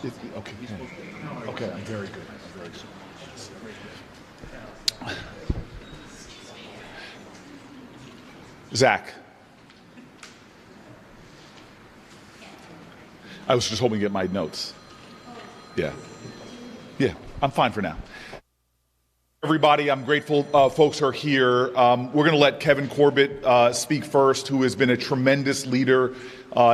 Okay. Okay, I'm very good. I'm very good. Zach. I was just hoping to get my notes. Yeah. Yeah, I'm fine for now. Everybody, I'm grateful folks are here. We're going to let Kevin Corbett speak first, who has been a tremendous leader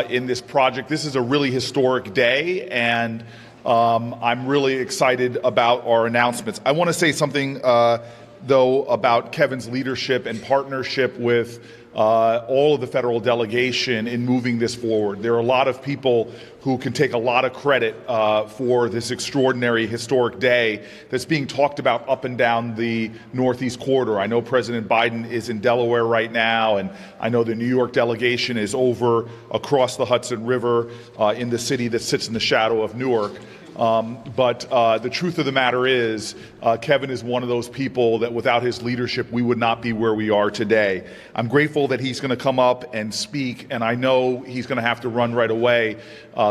in this project. This is a really historic day, and I'm really excited about our announcements. I want to say something, though, about Kevin's leadership and partnership with all of the federal delegation in moving this forward. There are a lot of people who can take a lot of credit for this extraordinary historic day that's being talked about up and down the Northeast corridor. I know President Biden is in Delaware right now, and I know the New York delegation is over across the Hudson River in the city that sits in the shadow of Newark. But the truth of the matter is, Kevin is one of those people that without his leadership, we would not be where we are today. I'm grateful that he's going to come up and speak, and I know he's going to have to run right away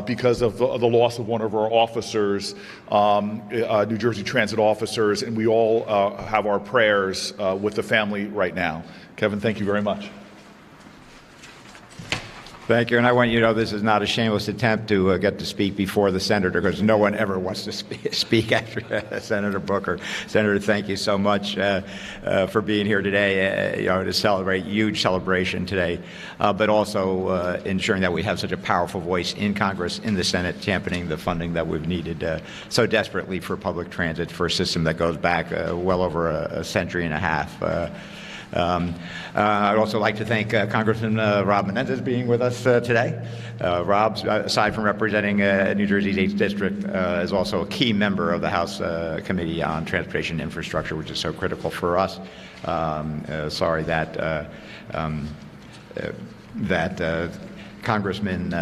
because of the loss of one of our officers, New Jersey Transit officers, and we all have our prayers with the family right now. Kevin, thank you very much. Thank you, and I want you to know this is not a shameless attempt to get to speak before the senator, because no one ever wants to speak after Senator Booker. Senator, thank you so much for being here today, to celebrate, huge celebration today, but also ensuring that we have such a powerful voice in Congress, in the Senate, championing the funding that we've needed so desperately for public transit, for a system that goes back well over a century and a half. I'd also like to thank Congressman Rob Menendez being with us today. Rob, aside from representing New Jersey's 8th District, is also a key member of the House Committee on Transportation Infrastructure, which is so critical for us. Sorry that Congressman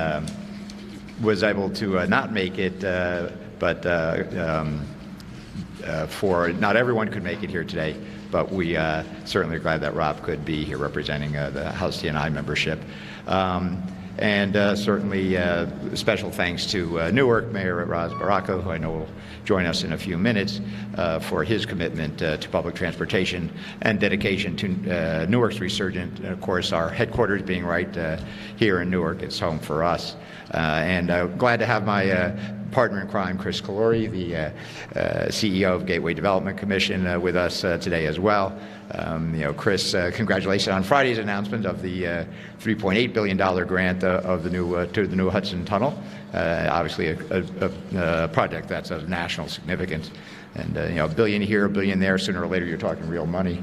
was able to not make it, but for not everyone could make it here today. But we certainly are glad that Rob could be here representing the House T&I membership. And certainly special thanks to Newark Mayor Raz Baraka, who I know will join us in a few minutes, for his commitment to public transportation and dedication to Newark's resurgent. And of course, our headquarters being right here in Newark, it's home for us. And glad to have my partner in crime, Chris Calori, the CEO of Gateway Development Commission, with us today as well. Chris, congratulations on Friday's announcement of the $3.8 billion grant of the to the new Hudson Tunnel. Obviously, a project that's of national significance, and a billion here, a billion there. Sooner or later, you're talking real money.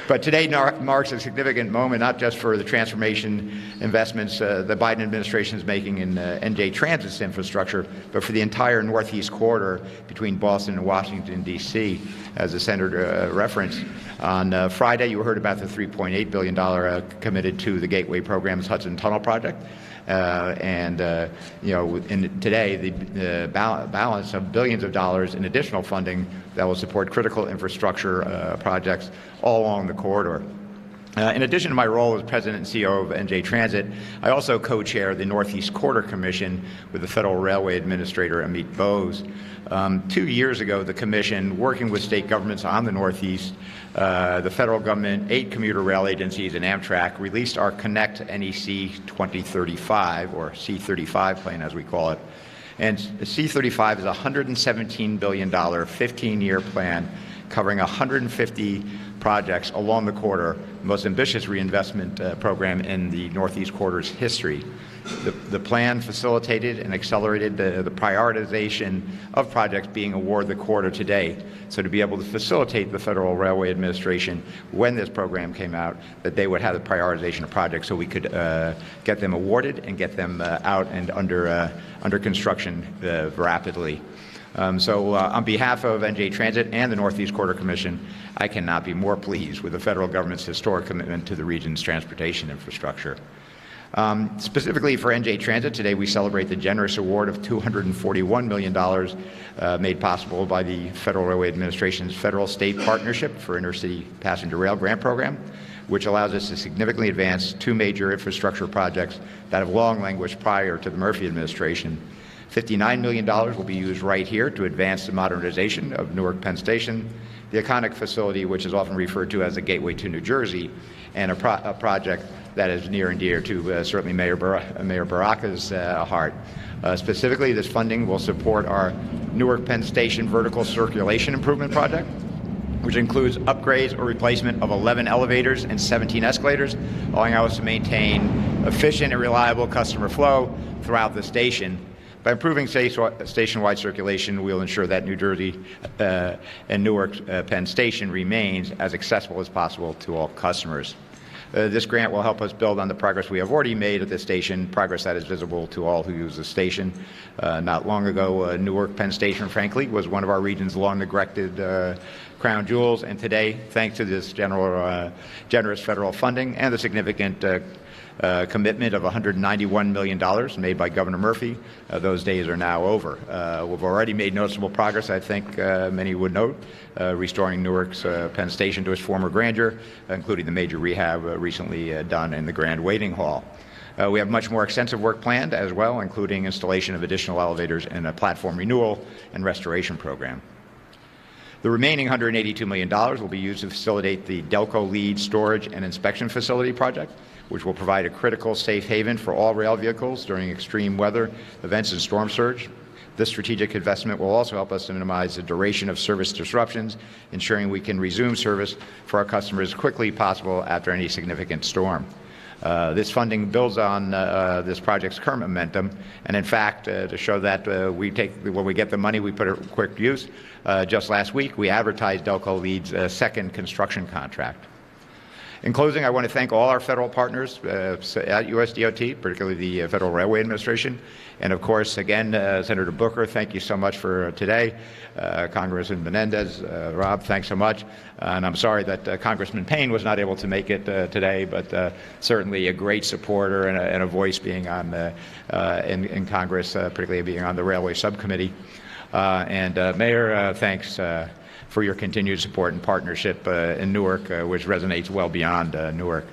But today marks a significant moment, not just for the transformation investments the Biden administration is making in NJ Transit's infrastructure, but for the entire Northeast corridor between Boston and Washington, D.C., as the senator referenced. On Friday, you heard about the $3.8 billion committed to the Gateway Program's Hudson Tunnel project. And today, the balance of billions of dollars in additional funding that will support critical infrastructure projects all along the corridor. In addition to my role as President and CEO of NJ Transit, I also co-chair the Northeast Corridor Commission with the Federal Railway Administrator, Amit Bose. 2 years ago, the Commission, working with state governments on the Northeast, the federal government, 8 commuter rail agencies, and Amtrak released our Connect NEC 2035, or C35 plan as we call it. And C35 is a $117 billion 15-year plan covering 150 projects along the corridor, the most ambitious reinvestment program in the Northeast Corridor's history. The plan facilitated and accelerated the prioritization of projects being awarded the corridor today. So to be able to facilitate the Federal Railway Administration, when this program came out, that they would have the prioritization of projects so we could get them awarded and get them out and under construction rapidly. So on behalf of NJ Transit and the Northeast Corridor Commission, I cannot be more pleased with the federal government's historic commitment to the region's transportation infrastructure. Specifically for NJ Transit, today we celebrate the generous award of $241 million made possible by the Federal Railway Administration's Federal-State Partnership for Intercity Passenger Rail Grant Program, which allows us to significantly advance two major infrastructure projects that have long languished prior to the Murphy administration. $59 million will be used right here to advance the modernization of Newark Penn Station, the iconic facility which is often referred to as the gateway to New Jersey, and a project that is near and dear to certainly Mayor Baraka's heart. Specifically, this funding will support our Newark Penn Station vertical circulation improvement project, which includes upgrades or replacement of 11 elevators and 17 escalators, allowing us to maintain efficient and reliable customer flow throughout the station. By improving station-wide circulation, we'll ensure that New Jersey and Newark Penn Station remains as accessible as possible to all customers. This grant will help us build on the progress we have already made at this station, progress that is visible to all who use the station. Not long ago, Newark Penn Station, frankly, was one of our region's long-neglected crown jewels, and today, thanks to this generous federal funding and the significant commitment of $191 million made by Governor Murphy, those days are now over. We've already made noticeable progress, I think many would note, restoring Newark's Penn Station to its former grandeur, including the major rehab recently done in the Grand Waiting Hall. We have much more extensive work planned as well, including installation of additional elevators and a platform renewal and restoration program. The remaining $182 million will be used to facilitate the Delco Lead Storage and Inspection Facility project, which will provide a critical safe haven for all rail vehicles during extreme weather events and storm surge. This strategic investment will also help us to minimize the duration of service disruptions, ensuring we can resume service for our customers as quickly as possible after any significant storm. This funding builds on this project's current momentum, and in fact, to show that when we get the money, we put it to quick use. Just last week, we advertised Delco Lead's second construction contract. In closing, I want to thank all our federal partners at USDOT, particularly the Federal Railway Administration, and of course, again, Senator Booker, thank you so much for today. Congressman Menendez, Rob, thanks so much. And I'm sorry that Congressman Payne was not able to make it today, but certainly a great supporter and a voice being on in Congress, particularly being on the Railway Subcommittee. Mayor, thanks for your continued support and partnership in Newark, which resonates well beyond Newark.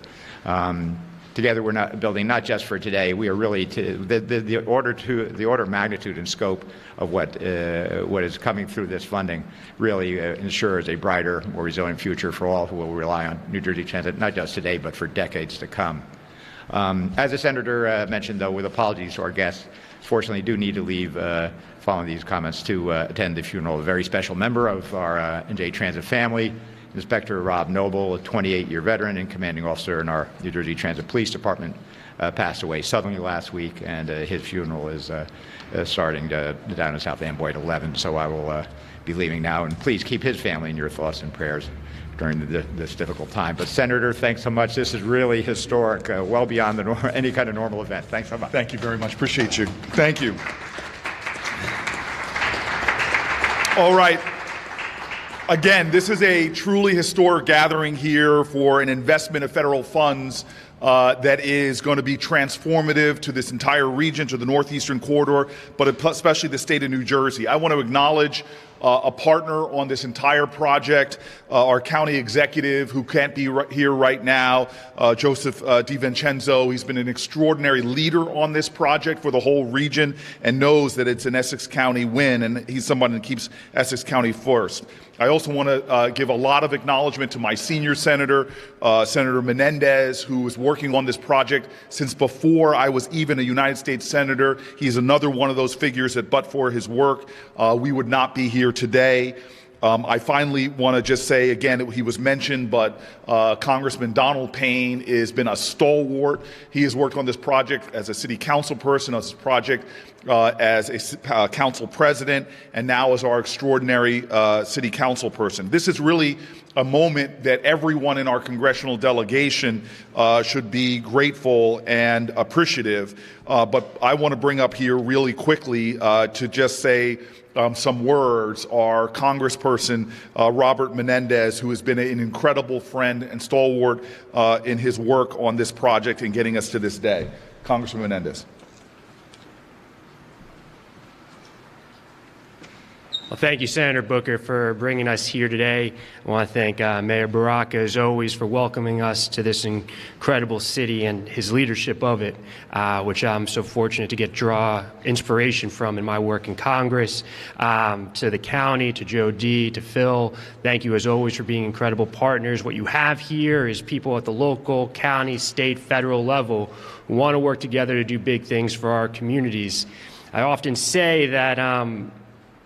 Together, we're not building not just for today. We are really the order of magnitude and scope of what is coming through this funding really ensures a brighter, more resilient future for all who will rely on New Jersey Transit, not just today, but for decades to come. As the Senator mentioned, though, with apologies to our guests, fortunately do need to leave following these comments to attend the funeral of a very special member of our NJ Transit family, Inspector Rob Noble, a 28-year veteran and commanding officer in our New Jersey Transit Police Department, passed away suddenly last week, and his funeral is starting down in South Amboy at 11, so I will be leaving now, and please keep his family in your thoughts and prayers during this difficult time. But Senator, thanks so much. This is really historic, well beyond any kind of normal event. Thanks so much. Thank you very much. Appreciate you. Thank you. All right. Again, this is a truly historic gathering here for an investment of federal funds that is going to be transformative to this entire region, to the Northeastern Corridor, but especially the state of New Jersey. I want to acknowledge a partner on this entire project, our county executive who can't be here right now, Joseph DiVincenzo. He's been an extraordinary leader on this project for the whole region and knows that it's an Essex County win, and he's someone that keeps Essex County first. I also want to give a lot of acknowledgement to my senior senator, Senator Menendez, who was working on this project since before I was even a United States Senator. He's another one of those figures that, but for his work, we would not be here today. I finally want to just say, again, he was mentioned, but Congressman Donald Payne has been a stalwart. He has worked on this project as a city council person, on this project as a council president, and now as our extraordinary city council person. This is really a moment that everyone in our congressional delegation should be grateful and appreciative. But I want to bring up here really quickly to just say some words. Our Congressperson, Robert Menendez, who has been an incredible friend and stalwart in his work on this project and getting us to this day. Congressman Menendez. Well, thank you, Senator Booker, for bringing us here today. I want to thank Mayor Baraka, as always, for welcoming us to this incredible city and his leadership of it, which I'm so fortunate to draw inspiration from in my work in Congress. To the county, to Joe D., to Phil, thank you, as always, for being incredible partners. What you have here is people at the local, county, state, federal level who want to work together to do big things for our communities. I often say that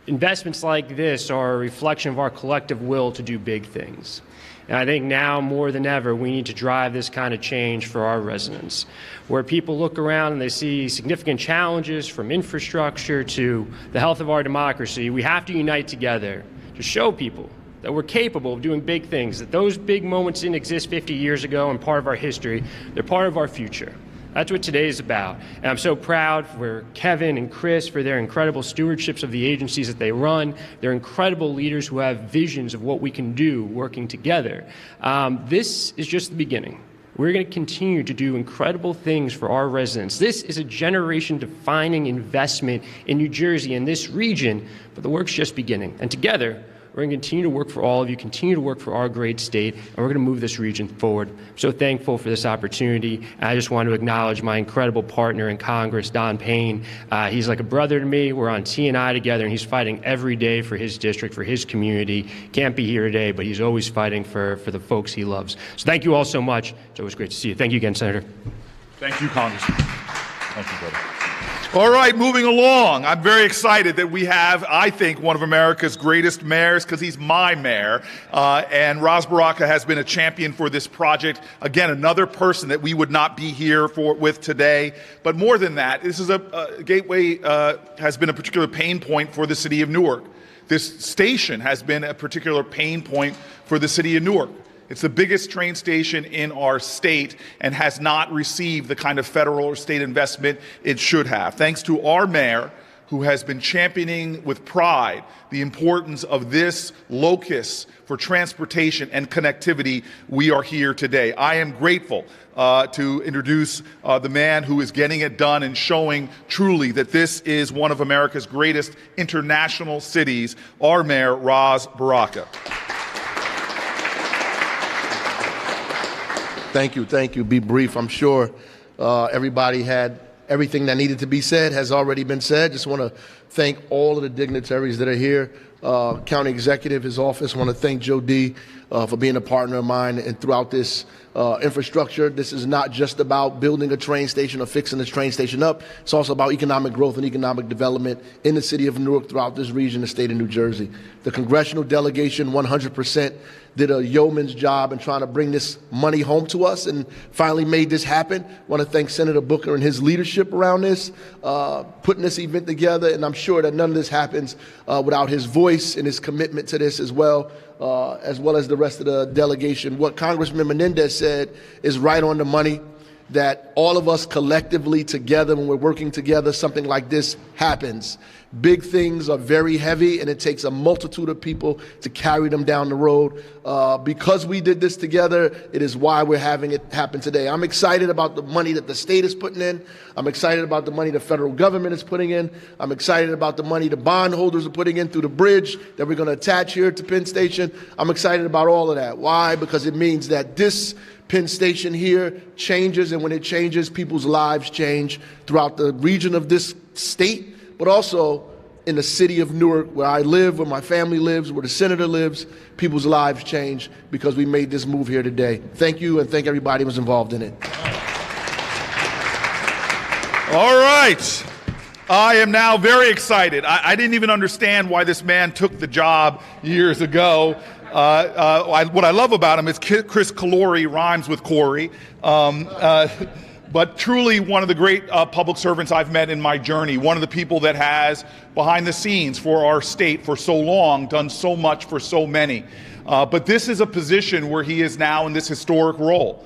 investments like this are a reflection of our collective will to do big things. And I think now more than ever, we need to drive this kind of change for our residents, where people look around and they see significant challenges from infrastructure to the health of our democracy. We have to unite together to show people that we're capable of doing big things, that those big moments didn't exist 50 years ago and part of our history. They're part of our future. That's what today is about. And I'm so proud for Kevin and Chris for their incredible stewardships of the agencies that they run. They're incredible leaders who have visions of what we can do working together. This is just the beginning. We're going to continue to do incredible things for our residents. This is a generation-defining investment in New Jersey and this region, but the work's just beginning. And together, we're going to continue to work for all of you, continue to work for our great state, and we're going to move this region forward. I'm so thankful for this opportunity. And I just want to acknowledge my incredible partner in Congress, Don Payne. He's like a brother to me. We're on T&I together, and he's fighting every day for his district, for his community. Can't be here today, but he's always fighting for the folks he loves. So thank you all so much. It's always great to see you. Thank you again, Senator. Thank you, Congressman. Thank you, brother. All right, moving along. I'm very excited that we have, I think, one of America's greatest mayors, because he's my mayor. And Ras Baraka has been a champion for this project. Again, another person that we would not be here with today. But more than that, this is Gateway has been a particular pain point for the city of Newark. This station has been a particular pain point for the city of Newark. It's the biggest train station in our state and has not received the kind of federal or state investment it should have. Thanks to our mayor, who has been championing with pride the importance of this locus for transportation and connectivity, we are here today. I am grateful to introduce the man who is getting it done and showing truly that this is one of America's greatest international cities, our mayor, Ras Baraka. Thank you. Be brief. I'm sure everybody had everything that needed to be said has already been said. Just want to thank all of the dignitaries that are here. County Executive, his office. I want to thank Joe D. For being a partner of mine and throughout this infrastructure. This is not just about building a train station or fixing this train station up. It's also about economic growth and economic development in the city of Newark, throughout this region, the state of New Jersey. The congressional delegation 100% did a yeoman's job in trying to bring this money home to us and finally made this happen. I want to thank Senator Booker and his leadership around this, putting this event together, and I'm sure that none of this happens without his voice and his commitment to this as well as the rest of the delegation. What Congressman Menendez said is right on the money, that all of us collectively together, when we're working together, something like this happens. Big things are very heavy, and it takes a multitude of people to carry them down the road. Because we did this together, it is why we're having it happen today. I'm excited about the money that the state is putting in. I'm excited about the money the federal government is putting in. I'm excited about the money the bondholders are putting in through the bridge that we're going to attach here to Penn Station. I'm excited about all of that. Why? Because it means that this Penn Station here changes, and when it changes, people's lives change throughout the region of this state, but also in the city of Newark, where I live, where my family lives, where the senator lives. People's lives change because we made this move here today. Thank you, and thank everybody who was involved in it. All right. I am now very excited. I didn't even understand why this man took the job years ago. What I love about him is Chris Calori rhymes with Corey. But truly one of the great public servants I've met in my journey, one of the people that has, behind the scenes for our state for so long, done so much for so many. But this is a position where he is now in this historic role.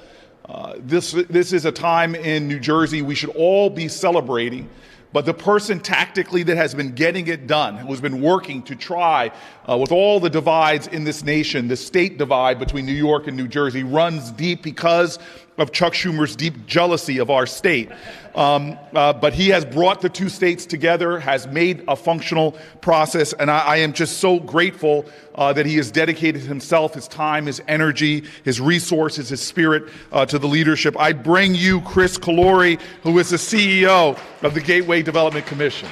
This is a time in New Jersey we should all be celebrating. But the person tactically that has been getting it done, who's been working to try with all the divides in this nation, the state divide between New York and New Jersey runs deep because of Chuck Schumer's deep jealousy of our state. But he has brought the two states together, has made a functional process, and I am just so grateful that he has dedicated himself, his time, his energy, his resources, his spirit to the leadership. I bring you Chris Calori, who is the CEO of the Gateway Development Commission.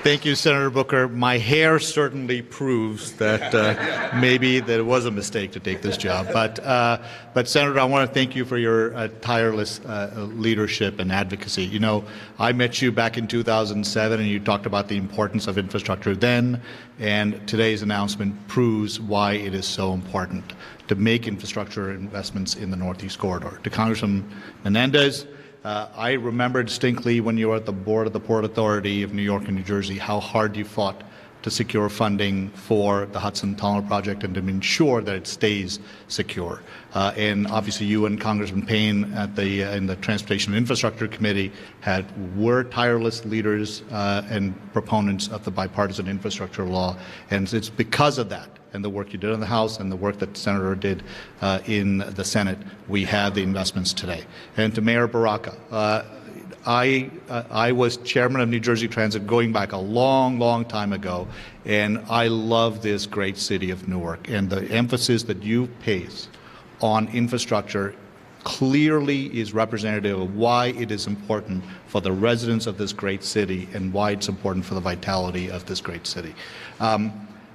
Thank you, Senator Booker. My hair certainly proves that maybe there was a mistake to take this job. But Senator, I want to thank you for your tireless leadership and advocacy. You know, I met you back in 2007, and you talked about the importance of infrastructure then, and today's announcement proves why it is so important to make infrastructure investments in the Northeast Corridor. To Congressman Menendez, I remember distinctly when you were at the board of the Port Authority of New York and New Jersey how hard you fought to secure funding for the Hudson Tunnel project and to ensure that it stays secure. And obviously you and Congressman Payne in the Transportation and Infrastructure Committee were tireless leaders and proponents of the bipartisan infrastructure law. And it's because of that and the work you did in the House and the work that the Senator did in the Senate, we have the investments today. And to Mayor Baraka, I was chairman of New Jersey Transit going back a long, long time ago, and I love this great city of Newark. And the emphasis that you place on infrastructure clearly is representative of why it is important for the residents of this great city and why it's important for the vitality of this great city.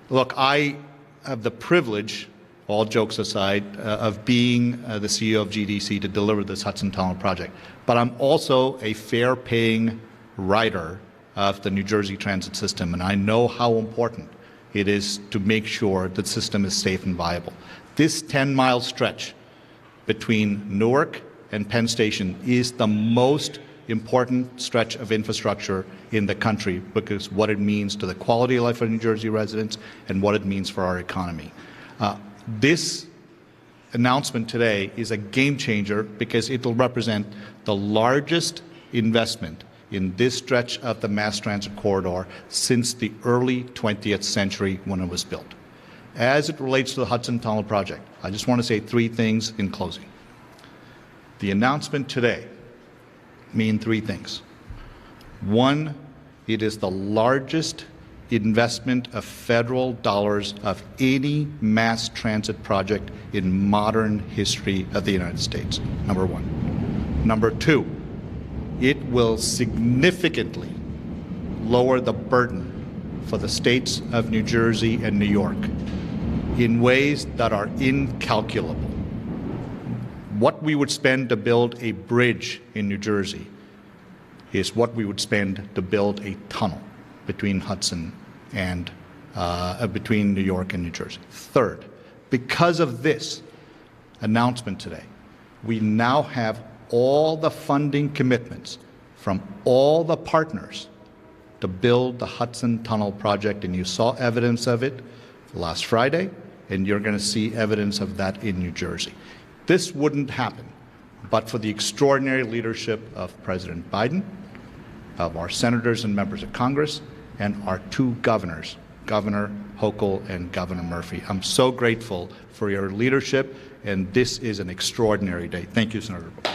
Look, I have the privilege, all jokes aside, of being the CEO of GDC to deliver this Hudson Tunnel project. But I'm also a fair-paying rider of the New Jersey transit system, and I know how important it is to make sure the system is safe and viable. This 10-mile stretch between Newark and Penn Station is the most important stretch of infrastructure in the country because what it means to the quality of life of New Jersey residents and what it means for our economy. This announcement today is a game changer because it will represent the largest investment in this stretch of the mass transit corridor since the early 20th century when it was built. As it relates to the Hudson Tunnel project, I just want to say three things in closing. The announcement today means three things. One, it is the largest investment of federal dollars of any mass transit project in modern history of the United States, number one. Number two, it will significantly lower the burden for the states of New Jersey and New York in ways that are incalculable. What we would spend to build a bridge in New Jersey is what we would spend to build a tunnel between Hudson and between New York and New Jersey. Third, because of this announcement today, we now have all the funding commitments from all the partners to build the Hudson Tunnel project, and you saw evidence of it last Friday, and you're going to see evidence of that in New Jersey. This wouldn't happen but for the extraordinary leadership of President Biden, of our senators and members of Congress, and our two governors, Governor Hochul and Governor Murphy. I'm so grateful for your leadership, and this is an extraordinary day. Thank you, Senator Booker.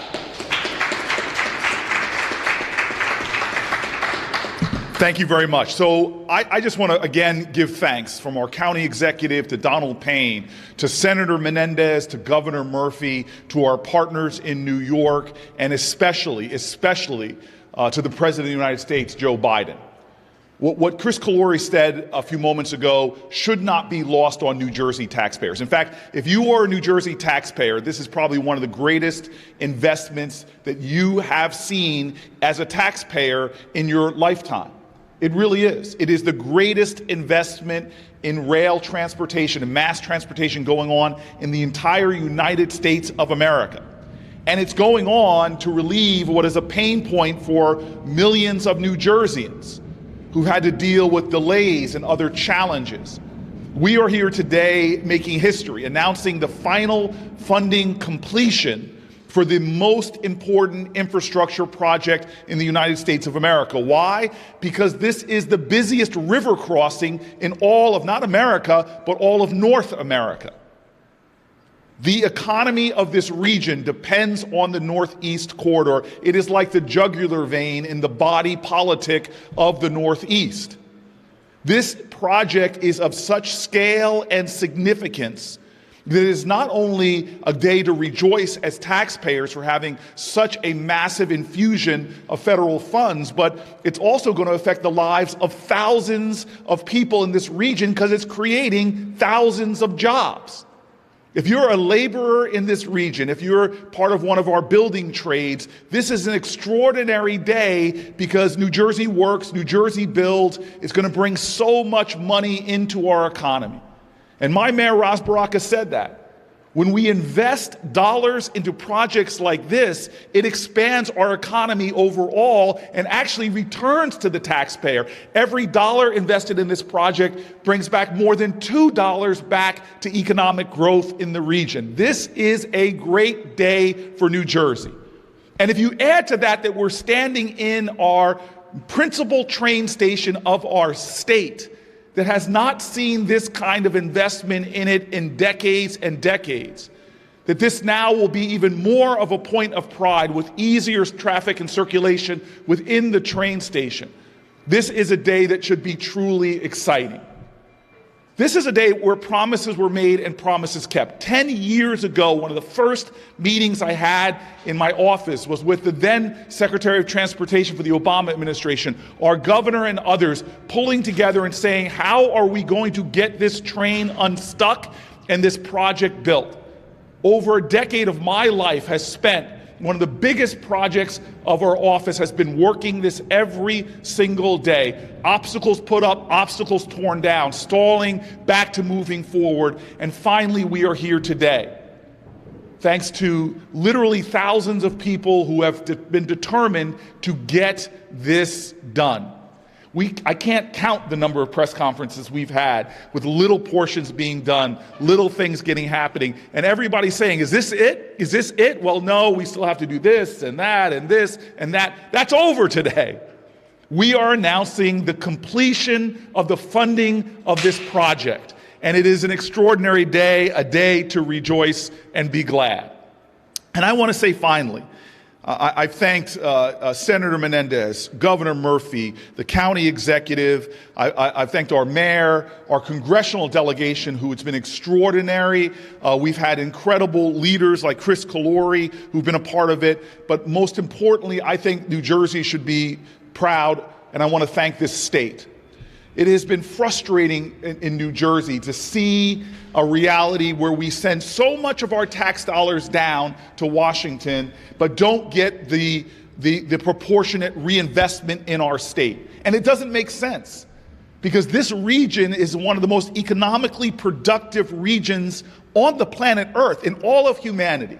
Thank you very much. So I just want to again give thanks from our county executive to Donald Payne, to Senator Menendez, to Governor Murphy, to our partners in New York, and especially to the President of the United States, Joe Biden. What Chris Calori said a few moments ago should not be lost on New Jersey taxpayers. In fact, if you are a New Jersey taxpayer, this is probably one of the greatest investments that you have seen as a taxpayer in your lifetime. It really is. It is the greatest investment in rail transportation and mass transportation going on in the entire United States of America. And it's going on to relieve what is a pain point for millions of New Jerseyans who've had to deal with delays and other challenges. We are here today making history, announcing the final funding completion for the most important infrastructure project in the United States of America. Why? Because this is the busiest river crossing in all of not America, but all of North America. The economy of this region depends on the Northeast corridor. It is like the jugular vein in the body politic of the Northeast. This project is of such scale and significance that it is not only a day to rejoice as taxpayers for having such a massive infusion of federal funds, but it's also going to affect the lives of thousands of people in this region because it's creating thousands of jobs. If you're a laborer in this region, if you're part of one of our building trades, this is an extraordinary day because New Jersey works, New Jersey builds. It's going to bring so much money into our economy. And my mayor, Ras Baraka, said that. When we invest dollars into projects like this, it expands our economy overall and actually returns to the taxpayer. Every dollar invested in this project brings back more than $2 back to economic growth in the region. This is a great day for New Jersey. And if you add to that we're standing in our principal train station of our state, that has not seen this kind of investment in it in decades and decades, that this now will be even more of a point of pride with easier traffic and circulation within the train station. This is a day that should be truly exciting. This is a day where promises were made and promises kept. 10 years ago, one of the first meetings I had in my office was with the then Secretary of Transportation for the Obama administration, our governor and others pulling together and saying, how are we going to get this train unstuck and this project built? Over a decade of my life has spent. One of the biggest projects of our office has been working this every single day. Obstacles put up, obstacles torn down, stalling, back to moving forward, and finally we are here today. Thanks to literally thousands of people who have been determined to get this done. I can't count the number of press conferences we've had with little portions being done, little things happening, and everybody saying, is this it? Is this it? Well, no, we still have to do this and that and this and that. That's over today. We are announcing the completion of the funding of this project, and it is an extraordinary day, a day to rejoice and be glad. And I want to say finally, I've thanked Senator Menendez, Governor Murphy, the county executive. I've thanked our mayor, our congressional delegation, who has been extraordinary. We've had incredible leaders like Chris Calori, who've been a part of it. But most importantly, I think New Jersey should be proud, and I want to thank this state. It has been frustrating in New Jersey to see a reality where we send so much of our tax dollars down to Washington, but don't get the proportionate reinvestment in our state. And it doesn't make sense, because this region is one of the most economically productive regions on the planet Earth, in all of humanity.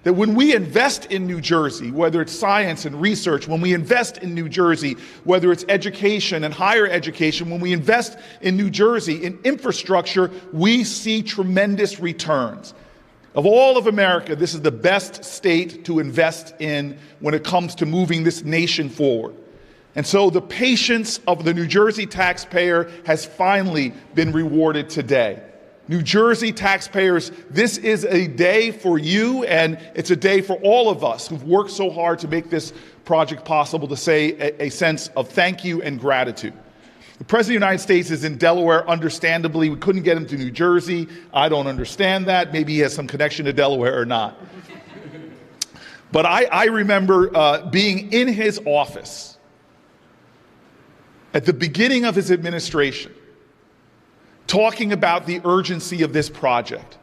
That when we invest in New Jersey, whether it's science and research, when we invest in New Jersey, whether it's education and higher education, when we invest in New Jersey in infrastructure, we see tremendous returns. Of all of America, this is the best state to invest in when it comes to moving this nation forward. And so the patience of the New Jersey taxpayer has finally been rewarded today. New Jersey taxpayers, this is a day for you, and it's a day for all of us who've worked so hard to make this project possible, to say a sense of thank you and gratitude. The President of the United States is in Delaware, understandably. We couldn't get him to New Jersey. I don't understand that. Maybe he has some connection to Delaware or not. But I remember being in his office at the beginning of his administration, talking about the urgency of this project.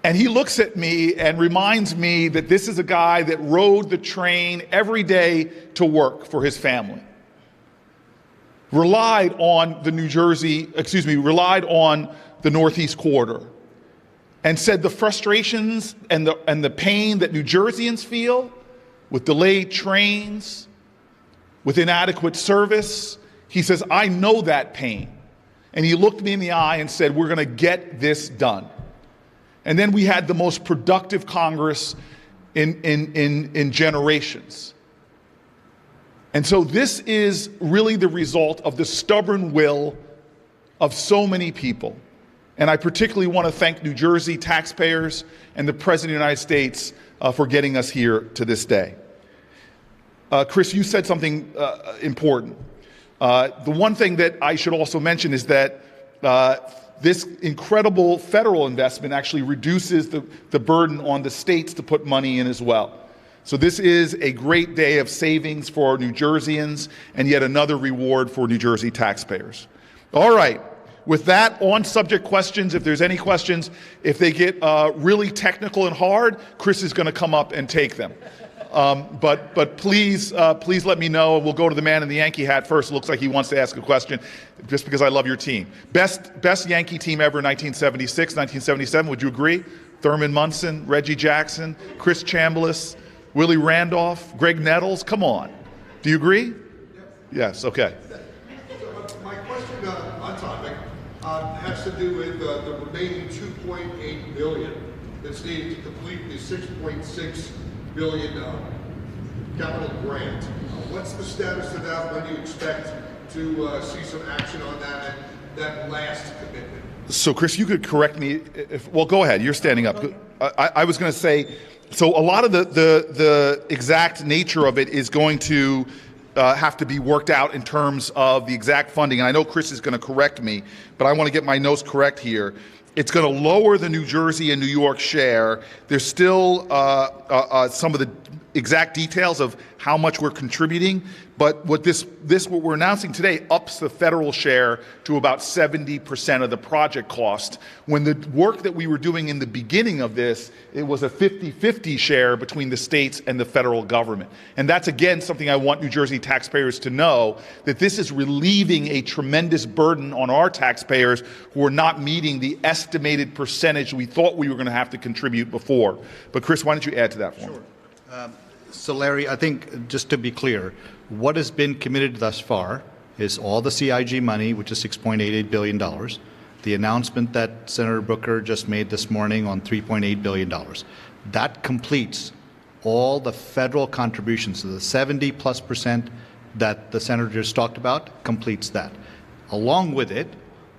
And he looks at me and reminds me that this is a guy that rode the train every day to work for his family. Relied on the Northeast corridor, and said the frustrations and the pain that New Jerseyans feel with delayed trains, with inadequate service. He says, I know that pain. And he looked me in the eye and said, we're going to get this done. And then we had the most productive Congress in generations. And so this is really the result of the stubborn will of so many people. And I particularly want to thank New Jersey taxpayers and the President of the United States for getting us here to this day. Chris, you said something important. The one thing that I should also mention is that this incredible federal investment actually reduces the burden on the states to put money in as well. So this is a great day of savings for New Jerseyans and yet another reward for New Jersey taxpayers. All right. With that, on subject questions, if there's any questions, if they get really technical and hard, Chris is going to come up and take them. But please let me know. We'll go to the man in the Yankee hat first. It looks like he wants to ask a question, just because I love your team. Best Yankee team ever, 1976, 1977. Would you agree? Thurman Munson, Reggie Jackson, Chris Chambliss, Willie Randolph, Greg Nettles. Come on. Do you agree? Yes. Okay. My question on topic has to do with the remaining $2.8 billion that's needed to complete the $6.6 billion capital grant. What's the status of that? When do you expect to see some action on that last commitment? So, Chris, you could correct me. Well, go ahead. You're standing up. I was going to say, so a lot of the exact nature of it is going to have to be worked out in terms of the exact funding. And I know Chris is going to correct me, but I want to get my notes correct here. It's going to lower the New Jersey and New York share. There's still some of the exact details of how much we're contributing, but what what we're announcing today ups the federal share to about 70% of the project cost. When the work that we were doing in the beginning of this, it was a 50-50 share between the states and the federal government. And that's, again, something I want New Jersey taxpayers to know, that this is relieving a tremendous burden on our taxpayers who are not meeting the estimated percentage we thought we were going to have to contribute before. But Chris, why don't you add to that for me? So Larry, I think just to be clear, what has been committed thus far is all the CIG money, which is $6.88 billion, the announcement that Senator Booker just made this morning on $3.8 billion. That completes all the federal contributions, so the 70+% that the Senator just talked about completes that. Along with it,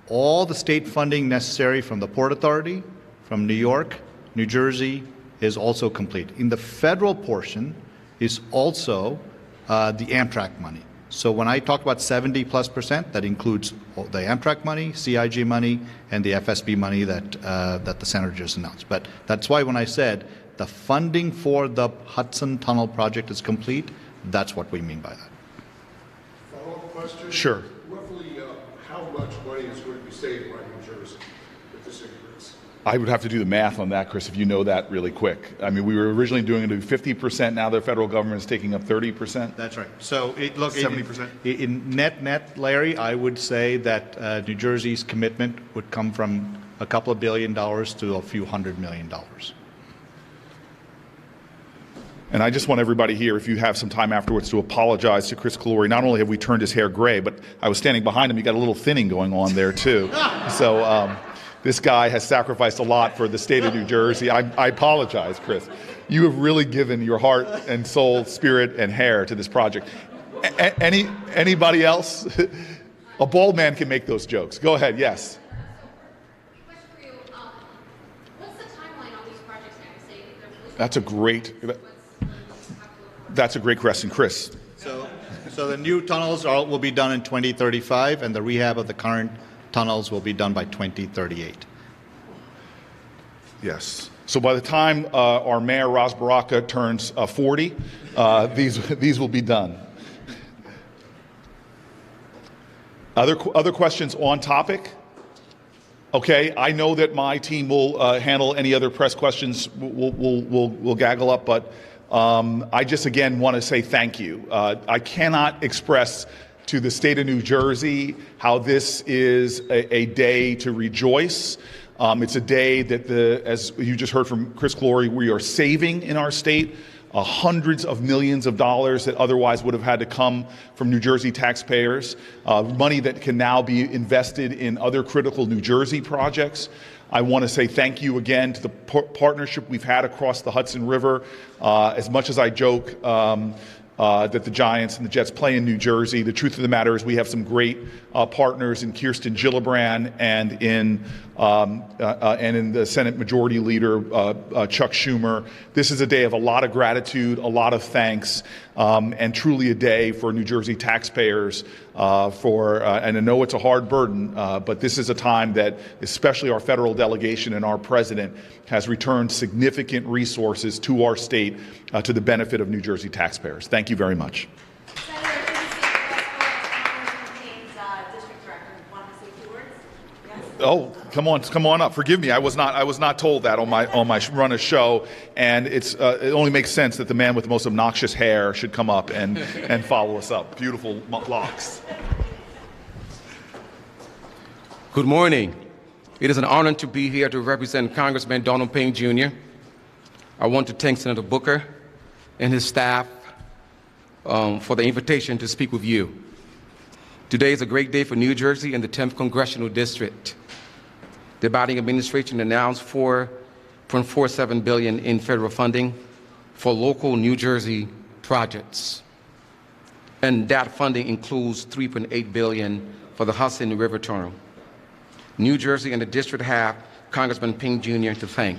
all the state funding necessary from the Port Authority, from New York, New Jersey, is also complete. In the federal portion is also the Amtrak money. So when I talk about 70+%, that includes the Amtrak money, CIG money, and the FSB money that the Senator just announced. But that's why when I said the funding for the Hudson Tunnel project is complete, that's what we mean by that. Follow-up question? Sure. Roughly how much money is going to be saved by New Jersey with this increase? I would have to do the math on that, Chris, if you know that really quick. I mean, we were originally doing it at 50%. Now the federal government is taking up 30%. That's right. So look, 70%? In net, Larry, I would say that New Jersey's commitment would come from a couple of $1 billion to a few $100 million. And I just want everybody here, if you have some time afterwards, to apologize to Chris Calori. Not only have we turned his hair gray, but I was standing behind him. He got a little thinning going on there, too. So this guy has sacrificed a lot for the state of New Jersey. I apologize, Chris. You have really given your heart and soul, spirit, and hair to this project. Anybody else? A bald man can make those jokes. Go ahead, yes. Question for you. What's the timeline on these projects now? Say That's a great question, Chris. So the new tunnels will be done in 2035, and the rehab of the current tunnels will be done by 2038. Yes. So by the time our mayor, Ras Baraka, turns 40, these will be done. Other questions on topic? Okay, I know that my team will handle any other press questions. We'll gaggle up, but I just again want to say thank you. I cannot express to the state of New Jersey how this is a day to rejoice. It's a day that, as you just heard from Chris Calori, we are saving in our state hundreds of millions of dollars that otherwise would have had to come from New Jersey taxpayers, money that can now be invested in other critical New Jersey projects. I want to say thank you again to the partnership we've had across the Hudson River. As much as I joke that the Giants and the Jets play in New Jersey, the truth of the matter is we have some great partners in Kirsten Gillibrand and in and in the Senate Majority Leader, Chuck Schumer. This is a day of a lot of gratitude, a lot of thanks, and truly a day for New Jersey taxpayers and I know it's a hard burden, but this is a time that especially our federal delegation and our president has returned significant resources to our state to the benefit of New Jersey taxpayers. Thank you very much. Senator, in the state Congressman Payne's district director wanted to say a few words. Yes? Oh, come on up. Forgive me. I was not told that on my run of show, and it only makes sense that the man with the most obnoxious hair should come up and follow us up. Beautiful locks. Good morning. It is an honor to be here to represent Congressman Donald Payne Jr. I want to thank Senator Booker and his staff for the invitation to speak with you. Today is a great day for New Jersey and the 10th Congressional District. The Biden administration announced $4.47 billion in federal funding for local New Jersey projects. And that funding includes $3.8 billion for the Hudson River Tunnel. New Jersey and the district have Congressman Payne Jr. to thank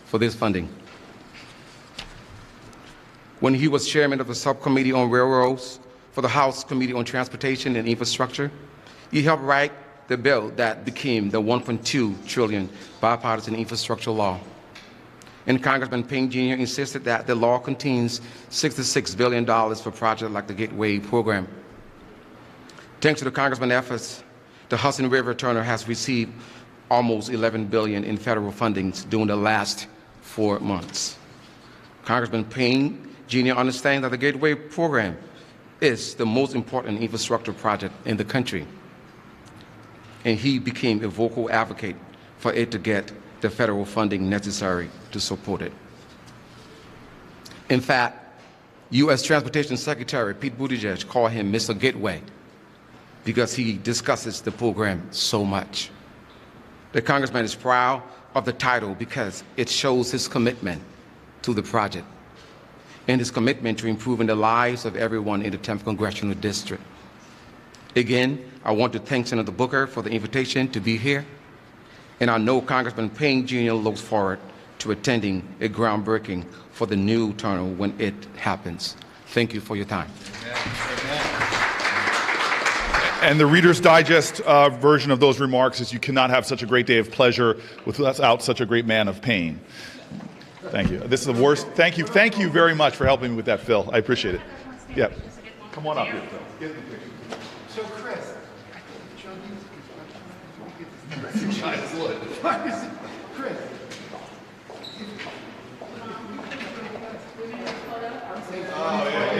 for this funding. When he was chairman of the subcommittee on railroads for the House Committee on Transportation and Infrastructure, he helped write the bill that became the $1.2 trillion bipartisan infrastructure law. And Congressman Payne Jr. insisted that the law contains $66 billion for projects like the Gateway program. Thanks to the Congressman's efforts, the Hudson River Tunnel has received almost $11 billion in federal fundings during the last 4 months. Congressman Payne Jr. understands that the Gateway program is the most important infrastructure project in the country, and he became a vocal advocate for it to get the federal funding necessary to support it. In fact, U.S. Transportation Secretary Pete Buttigieg called him Mr. Gateway because he discusses the program so much. The Congressman is proud of the title because it shows his commitment to the project and his commitment to improving the lives of everyone in the 10th Congressional District. Again, I want to thank Senator Booker for the invitation to be here, and I know Congressman Payne Jr. looks forward to attending a groundbreaking for the new tunnel when it happens. Thank you for your time. And the Reader's Digest version of those remarks is you cannot have such a great day of pleasure without such a great man of pain. Thank you. This is the worst. Thank you very much for helping me with that, Phil. I appreciate it. Yeah. Come on up here, Phil. Get in the picture. So, Chris, Chris. Oh, yeah.